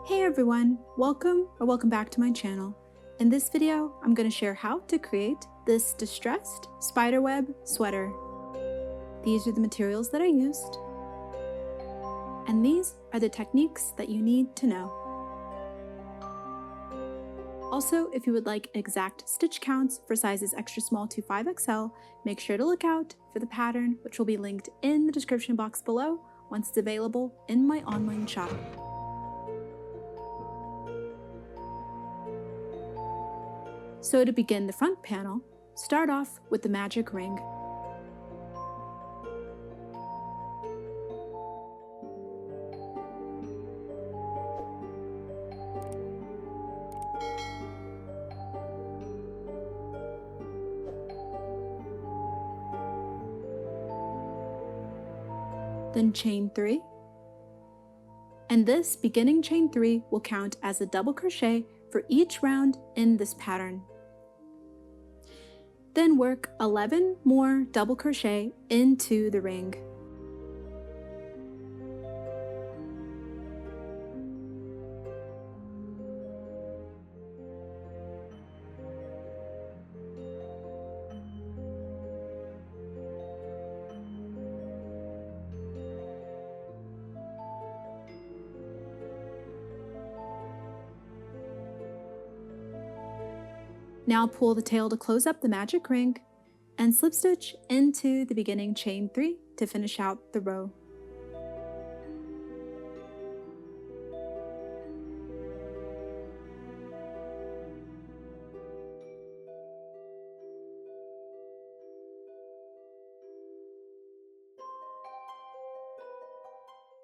Hey everyone, welcome back to my channel. In this video, I'm going to share how to create this distressed spiderweb sweater. These are the materials that I used, and these are the techniques that you need to know. Also, if you would like exact stitch counts for sizes extra small to 5XL, make sure to look out for the pattern, which will be linked in the description box below once it's available in my online shop. So to begin the front panel, start off with the magic ring. Then chain 3, and this beginning chain 3 will count as a double crochet for each round in this pattern. Then work 11 more double crochet into the ring. Now pull the tail to close up the magic ring and slip stitch into the beginning chain 3 to finish out the row.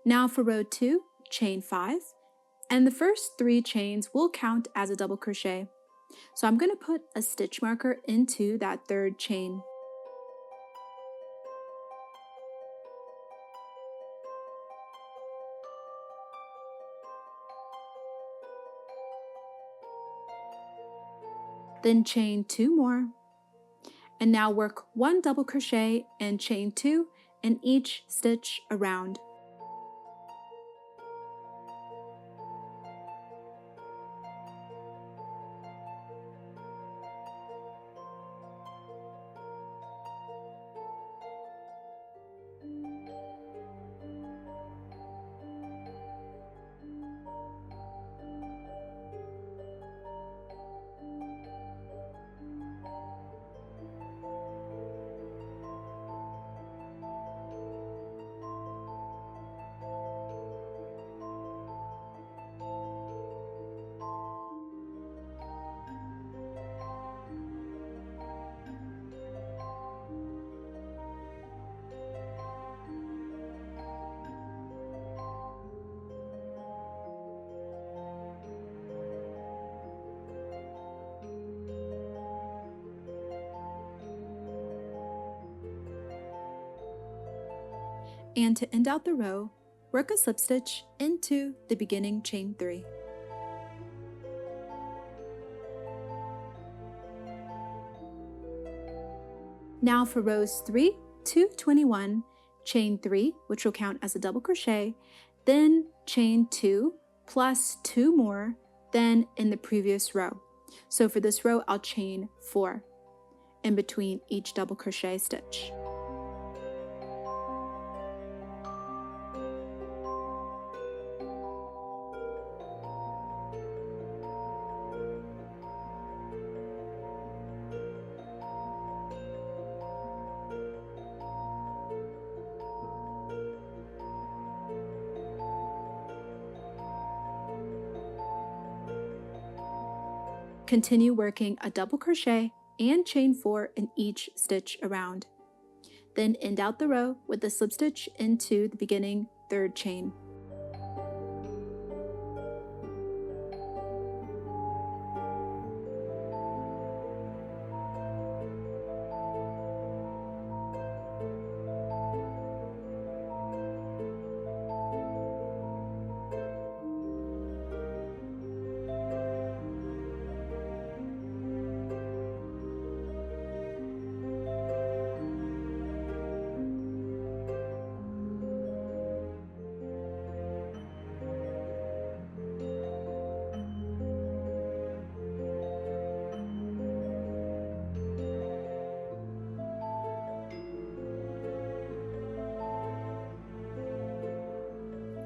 Now for row 2, chain 5, and the first 3 chains will count as a double crochet. So I'm going to put a stitch marker into that third chain. Then chain 2 more, and now work 1 double crochet and chain 2 in each stitch around. And to end out the row, work a slip stitch into the beginning chain 3. Now for rows 3 to 21, chain 3, which will count as a double crochet, then chain 2 plus 2 more than in the previous row. So for this row, I'll chain 4 in between each double crochet stitch. Continue working a double crochet and chain 4 in each stitch around. Then end out the row with a slip stitch into the beginning third chain.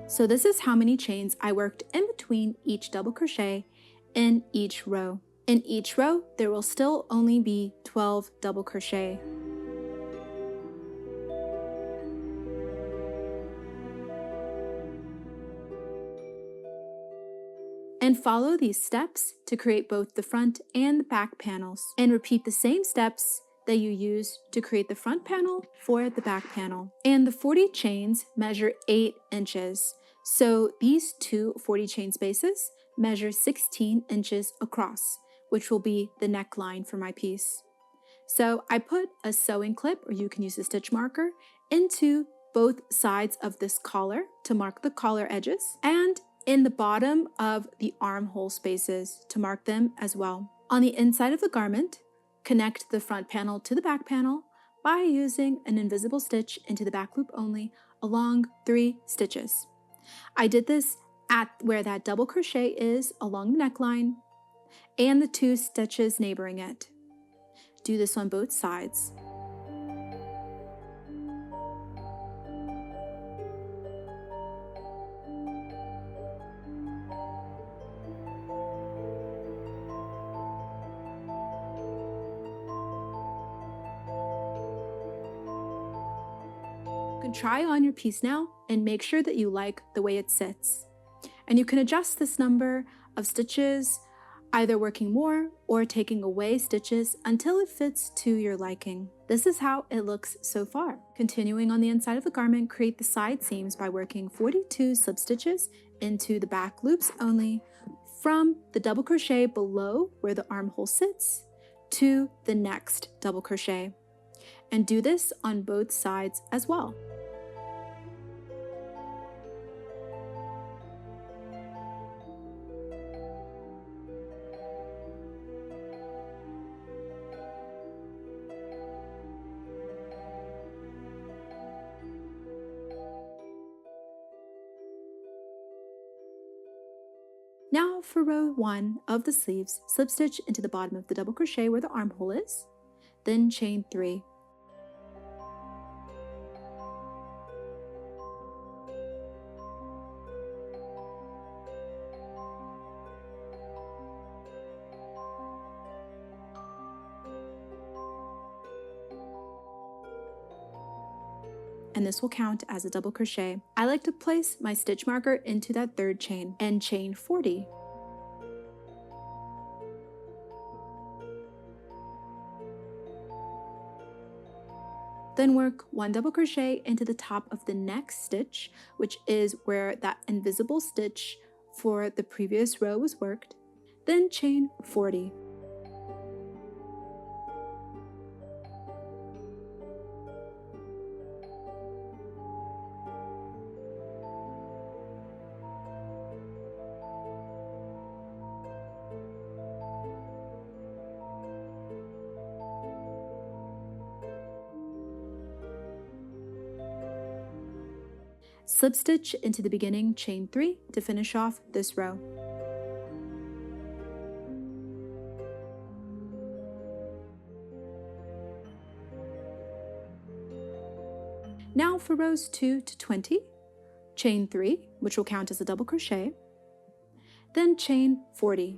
So this is how many chains I worked in between each double crochet in each row. In each row, there will still only be 12 double crochet. And follow these steps to create both the front and the back panels. And repeat the same steps that you used to create the front panel for the back panel. And the 40 chains measure 8 inches. So these two 40 chain spaces measure 16 inches across, which will be the neckline for my piece. So I put a sewing clip, or you can use a stitch marker, into both sides of this collar to mark the collar edges, and in the bottom of the armhole spaces to mark them as well. On the inside of the garment, connect the front panel to the back panel by using an invisible stitch into the back loop only along 3 stitches. I did this at where that double crochet is along the neckline and the 2 stitches neighboring it. Do this on both sides. You can try on your piece now and make sure that you like the way it sits. And you can adjust this number of stitches, either working more or taking away stitches until it fits to your liking. This is how it looks so far. Continuing on the inside of the garment, create the side seams by working 42 slip stitches into the back loops only from the double crochet below where the armhole sits to the next double crochet. And do this on both sides as well. Now for row 1 of the sleeves, slip stitch into the bottom of the double crochet where the armhole is, then chain 3. And this will count as a double crochet. I like to place my stitch marker into that 3rd chain and chain 40. Then work 1 double crochet into the top of the next stitch, which is where that invisible stitch for the previous row was worked. Then chain 40. Slip stitch into the beginning chain 3 to finish off this row. Now for rows 2 to 20, chain 3, which will count as a double crochet, then chain 40.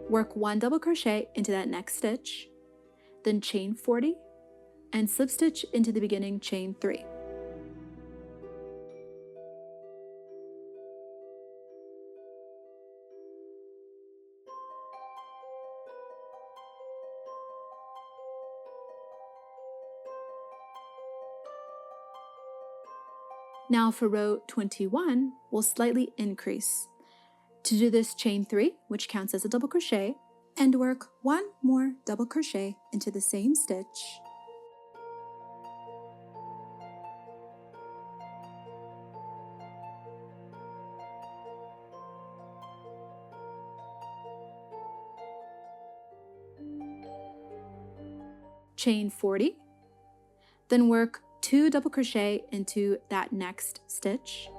Work 1 double crochet into that next stitch, then chain 40 and slip stitch into the beginning chain 3. Now for row 21, we'll slightly increase. To do this, chain 3, which counts as a double crochet, and work 1 more double crochet into the same stitch. Chain 40, then work 2 double crochet into that next stitch.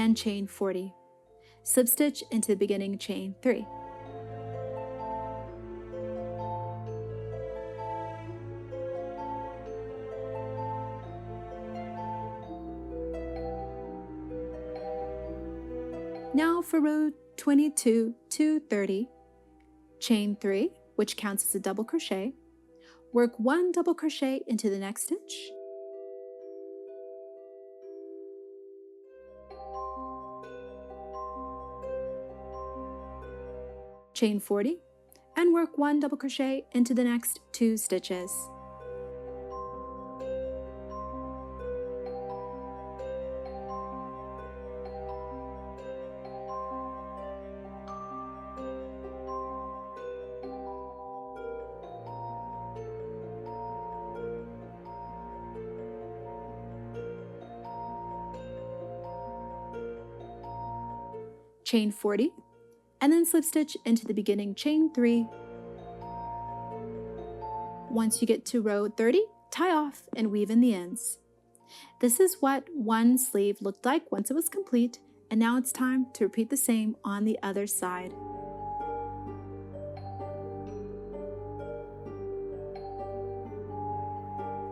and chain 40. Slip stitch into the beginning chain 3. Now for row 22 to 30, chain 3, which counts as a double crochet. Work 1 double crochet into the next stitch. Chain 40, and work 1 double crochet into the next 2 stitches. Chain 40, and then slip stitch into the beginning chain 3. Once you get to row 30, tie off and weave in the ends. This is what one sleeve looked like once it was complete, and now it's time to repeat the same on the other side.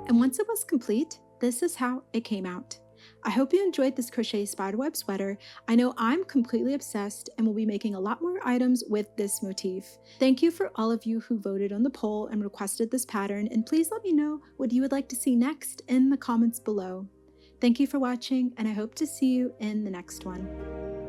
And once it was complete, this is how it came out. I hope you enjoyed this crochet spiderweb sweater. I know I'm completely obsessed and will be making a lot more items with this motif. Thank you for all of you who voted on the poll and requested this pattern, and please let me know what you would like to see next in the comments below. Thank you for watching, and I hope to see you in the next one.